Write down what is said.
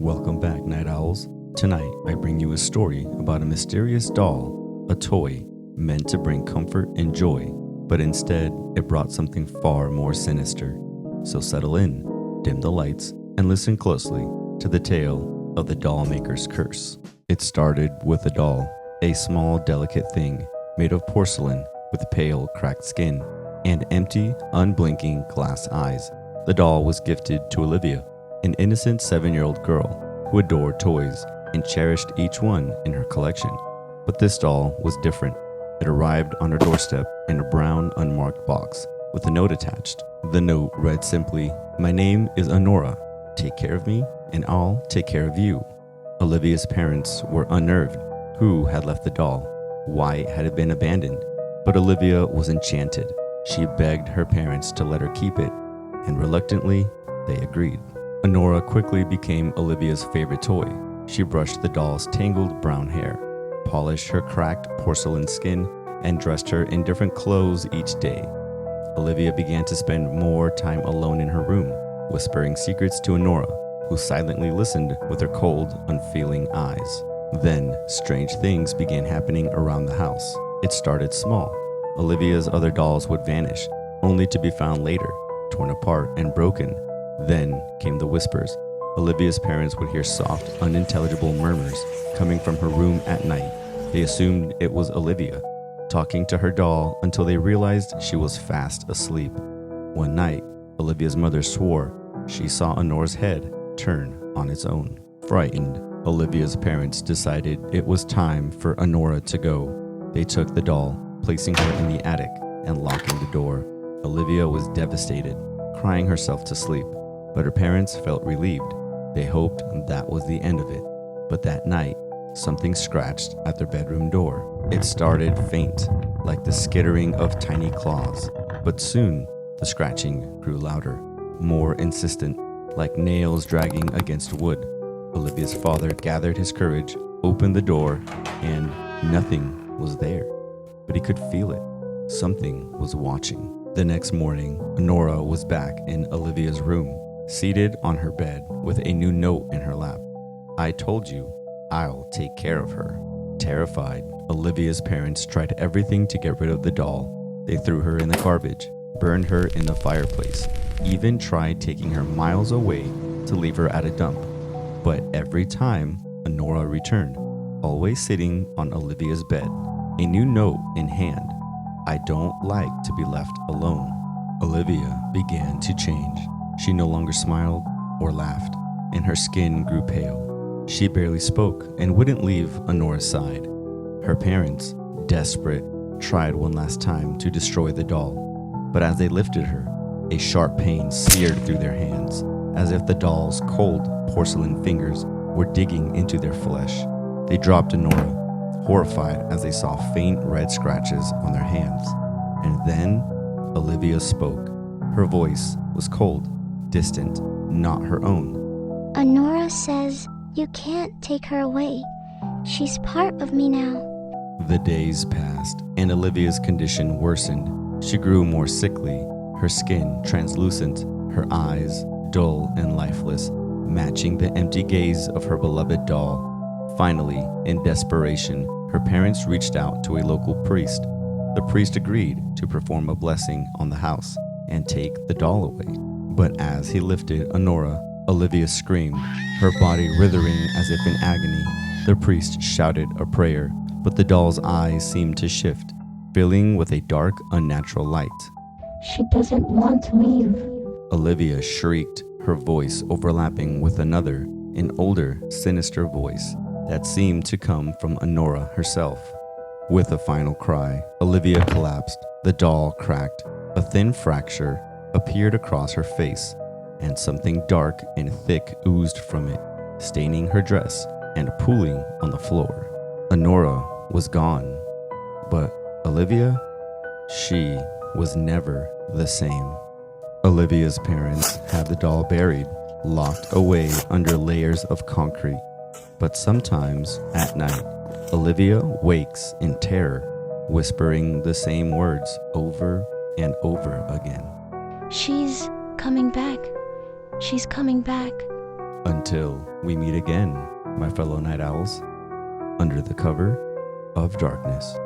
Welcome back, Night Owls. Tonight, I bring you a story about a mysterious doll, a toy meant to bring comfort and joy, but instead, it brought something far more sinister. So settle in, dim the lights, and listen closely to the tale of the doll maker's curse. It started with a doll, a small, delicate thing made of porcelain with pale, cracked skin and empty, unblinking glass eyes. The doll was gifted to Olivia, an innocent 7-year-old girl who adored toys and cherished each one in her collection. But this doll was different. It arrived on her doorstep in a brown, unmarked box with a note attached. The note read simply, "My name is Honora. Take care of me, and I'll take care of you." Olivia's parents were unnerved. Who had left the doll? Why had it been abandoned? But Olivia was enchanted. She begged her parents to let her keep it, and reluctantly, they agreed. Honora quickly became Olivia's favorite toy. She brushed the doll's tangled brown hair, polished her cracked porcelain skin, and dressed her in different clothes each day. Olivia began to spend more time alone in her room, whispering secrets to Honora, who silently listened with her cold, unfeeling eyes. Then, strange things began happening around the house. It started small. Olivia's other dolls would vanish, only to be found later, torn apart and broken. Then came the whispers. Olivia's parents would hear soft, unintelligible murmurs coming from her room at night. They assumed it was Olivia, talking to her doll until they realized she was fast asleep. One night, Olivia's mother swore she saw Honora's head turn on its own. Frightened, Olivia's parents decided it was time for Honora to go. They took the doll, placing her in the attic and locking the door. Olivia was devastated, crying herself to sleep, but her parents felt relieved. They hoped that was the end of it. But that night, something scratched at their bedroom door. It started faint, like the skittering of tiny claws, but soon the scratching grew louder, more insistent, like nails dragging against wood. Olivia's father gathered his courage, opened the door, and nothing was there. But he could feel it. Something was watching. The next morning, Honora was back in Olivia's room, seated on her bed with a new note in her lap. "I told you, I'll take care of her." Terrified, Olivia's parents tried everything to get rid of the doll. They threw her in the garbage, burned her in the fireplace, even tried taking her miles away to leave her at a dump. But every time, Honora returned, always sitting on Olivia's bed, a new note in hand. "I don't like to be left alone." Olivia began to change. She no longer smiled or laughed, and her skin grew pale. She barely spoke and wouldn't leave Honora's side. Her parents, desperate, tried one last time to destroy the doll, but as they lifted her, a sharp pain seared through their hands, as if the doll's cold porcelain fingers were digging into their flesh. They dropped Honora, horrified as they saw faint red scratches on their hands. And then Olivia spoke. Her voice was cold, distant, not her own. Honora says you can't take her away. She's part of me now. The days passed, and Olivia's condition worsened. She grew more sickly, her skin translucent, her eyes dull and lifeless, matching the empty gaze of her beloved doll. Finally, in desperation, her parents reached out to a local priest. The priest agreed to perform a blessing on the house and take the doll away. But as he lifted Honora, Olivia screamed, her body writhing as if in agony. The priest shouted a prayer, but the doll's eyes seemed to shift, filling with a dark, unnatural light. "She doesn't want to leave." Olivia shrieked, her voice overlapping with another, an older, sinister voice that seemed to come from Honora herself. With a final cry, Olivia collapsed. The doll cracked. A thin fracture appeared across her face, and something dark and thick oozed from it, staining her dress and pooling on the floor. Honora was gone, but Olivia, she was never the same. Olivia's parents had the doll buried, locked away under layers of concrete. But sometimes, at night, Olivia wakes in terror, whispering the same words over and over again. She's coming back. She's coming back. Until we meet again, my fellow night owls, under the cover of darkness.